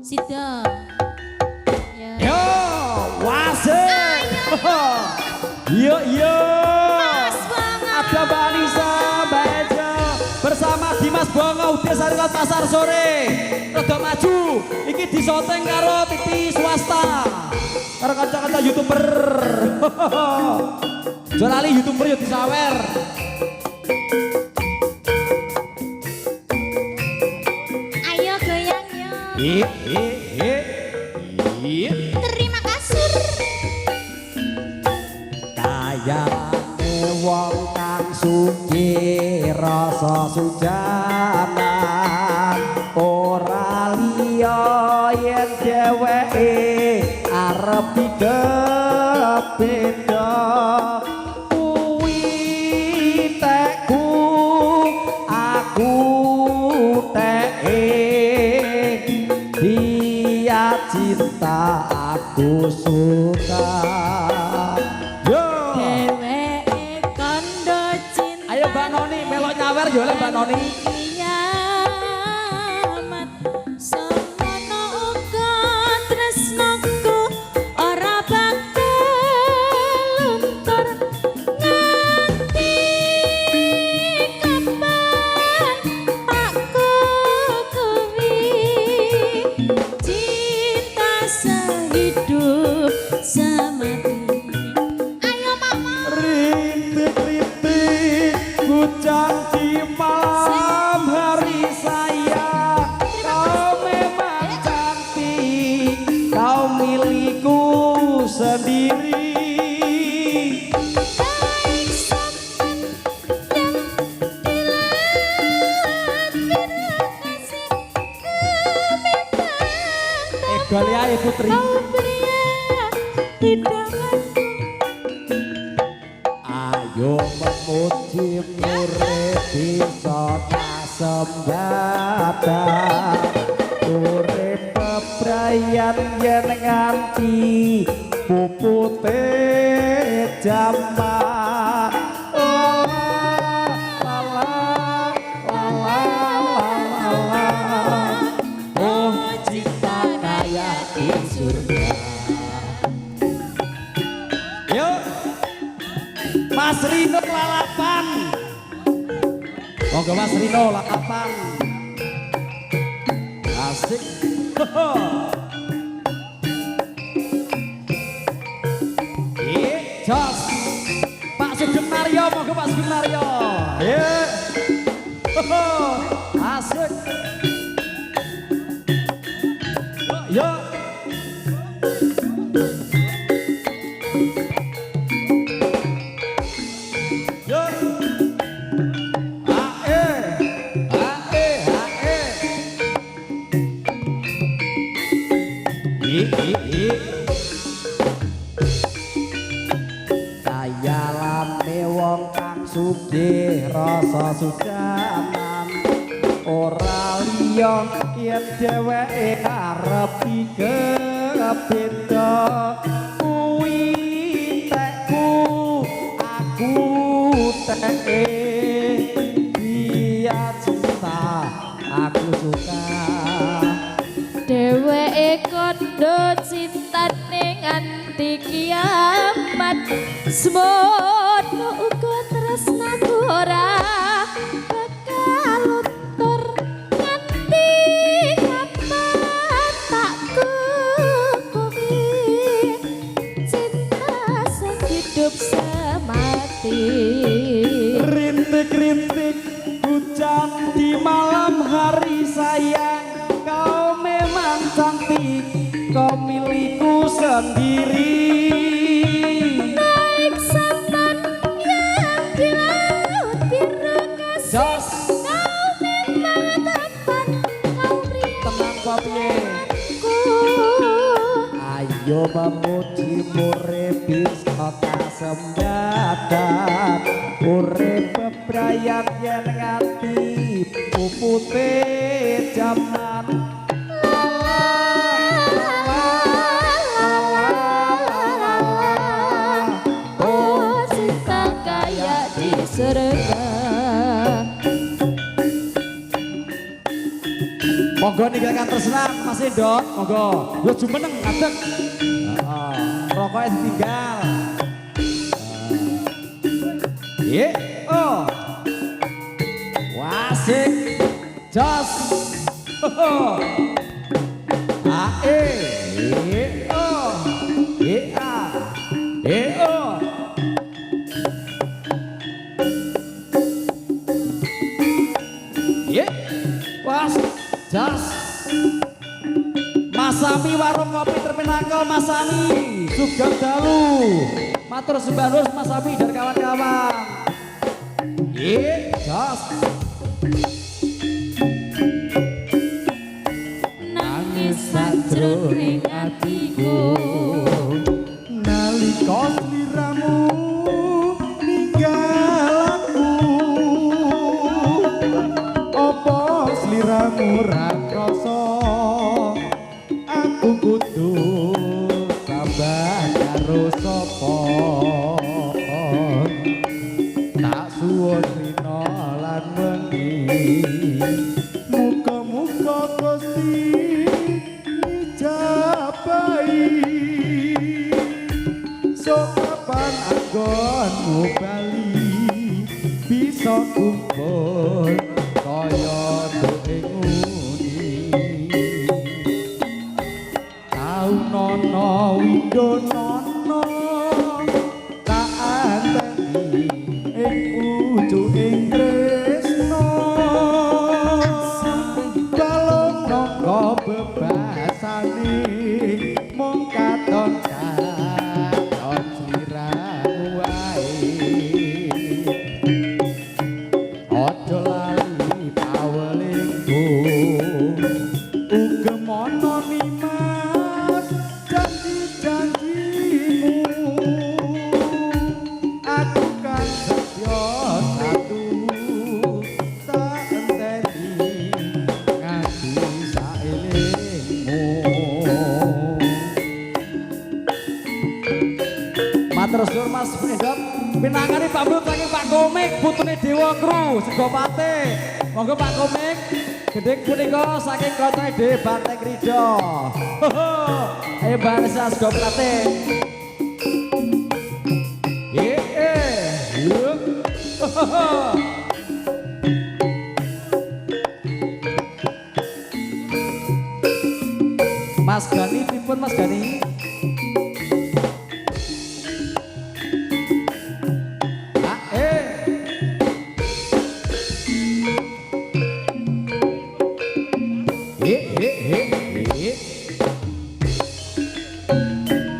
Sida. Ya. Yo, wasik. Yo yo. Mas Bongo. Ada Mbak Anissa, Mbak Ejo bersama Dimas Bongo udah Sarilat Pasar Sore. Rodo maju. Iki disoteng karo TV swasta. Karo kanca-kanca YouTuber. Jolali YouTuber yo disawer. Ayo goyang yo. Terima kasih. Kayane wong kang sugih rasa sujanan ora liya yen dheweke arep beda kuwi tekku aku teke dia cinta aku suka. Dheweke kondo cinta. Ayo Mbak Noni melok nyawer yo le Mbak Noni. Kiamat semono uga tresnaku ora bakal luntur nganti kapan pakku kuwi cinta sehidup semati. Ayo mama. Rintik-rintik hujan di malam hari saya. Kau memang cantik, kau milikku sendiri. Baik sampan yang dilampir kasih kemintang Gali ae putri. kau pria hidanganku. Ayo memuji murid bisa kasembada. Urip bebrayan yen nganti pupute jaman. Oh cinta kaya di surga. Yuk Mas Rino lalapan. Monggo Mas Rino lalapan. Asik. Jos. Pak Sugeng Naryo, monggo Pak Sugeng Naryo. Asik. Yo. Yo. Kayalane wong kang sugih rasa sujanan ora liya yen dheweke arep beda kuwi tekku aku teke dia cinta aku suka. Dheweke kondo cintane nganti kiamat semono uga tresnaku ora bakal luntur nganti kapan takku kuwi cinta sehidup semati. Rintik-rintik hujan di malam hari sayang. Kau memang cantik, kau milikku sendiri. Naik sampan yang di laut biru kasih. Jos. Kau memang teman, kau beri Tenang kau piye? aku. Ayo memuji urip bisa kasembadan. Urip bebrayan yen nganti pupute jaman. Oh cinta kaya di surga. Monggo Monggo ninggalkan tersenang Mas Endok. Monggo. Yo jumeneng ngadeg. Rokoknya ditinggal. Ye. Oh. Wasik. Jos. Ae. Oh. A. Oh. Ye. Was. Jos. Masami warung kopi terpinangkel Masami Sugeng dalu matur sembah nuwun Masami dan kawan-kawan. Ye, jos. Nangis sajroning atiku nalika sliramu ninggal aku apa sliramu ra krasa aku kudu sabar karo sapa tak suwun rina lan wengi muga-muga Gusti nijabahi sok kapan anggonmu bali bisa kumpul kaya duwe nguni tau nono windo nono tak anteni ing ujunging tresno balong nangka bebasane mung katon katon sliramu wae aja lali pawelingku ugemono nimas janji-janjimu aku kan setya satu tak enteni nganti saelingmu. Matur suwun Mas Endok. Pinangane pamit saking Pak Komik putune Dewa Kru Segopate. Monggo Pak Komik gedeng punika saking kancane dhewe Banteng Rido. Ayo Vanessa Segopate. Yuk. Mas Gani pripun Mas Gani?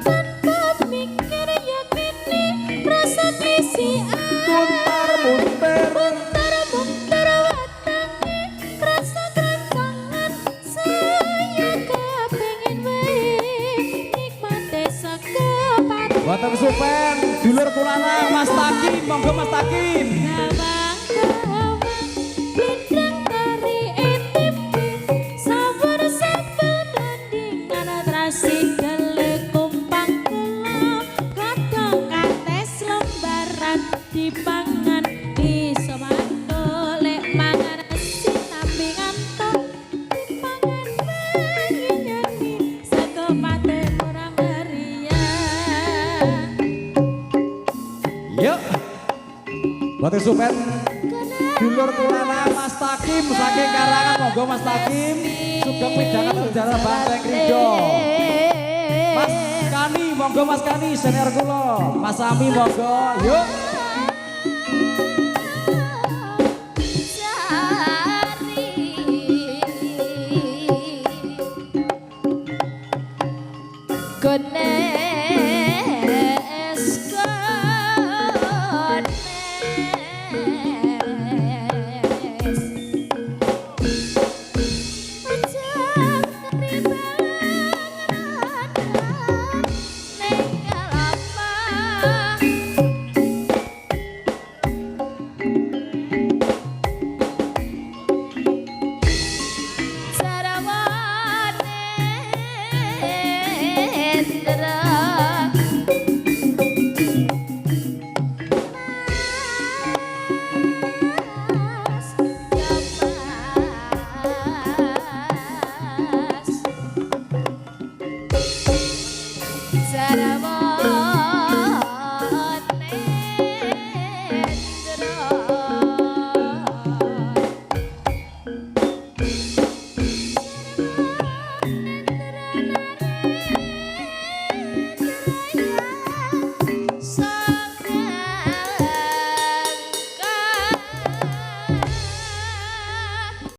tanpa mikir yakini rasa klisian Muntar-munter muntar-muntar watangi rasa kerancangan saya kepengin wae nikmate sekepate Boten supen dulur kulana Mas Takim, monggo Mas Takim. gawang-gawang blendang kari etip sabar sambel dandingan terasi gele kumpang kula kadang kates lembaran dipangan iso mantuk lek mangan sinambi ngantuk dipangan bengi nyanyi sekepate murah meriah. Yuk. Boten supen dulur kulana Mas Takim saking Karangan, monggo Mas Takim. Sugeng midhangan sejarah Banteng Rido. Mas Kani, monggo Mas Kani senior kula. Mas Ami monggo. Yuk.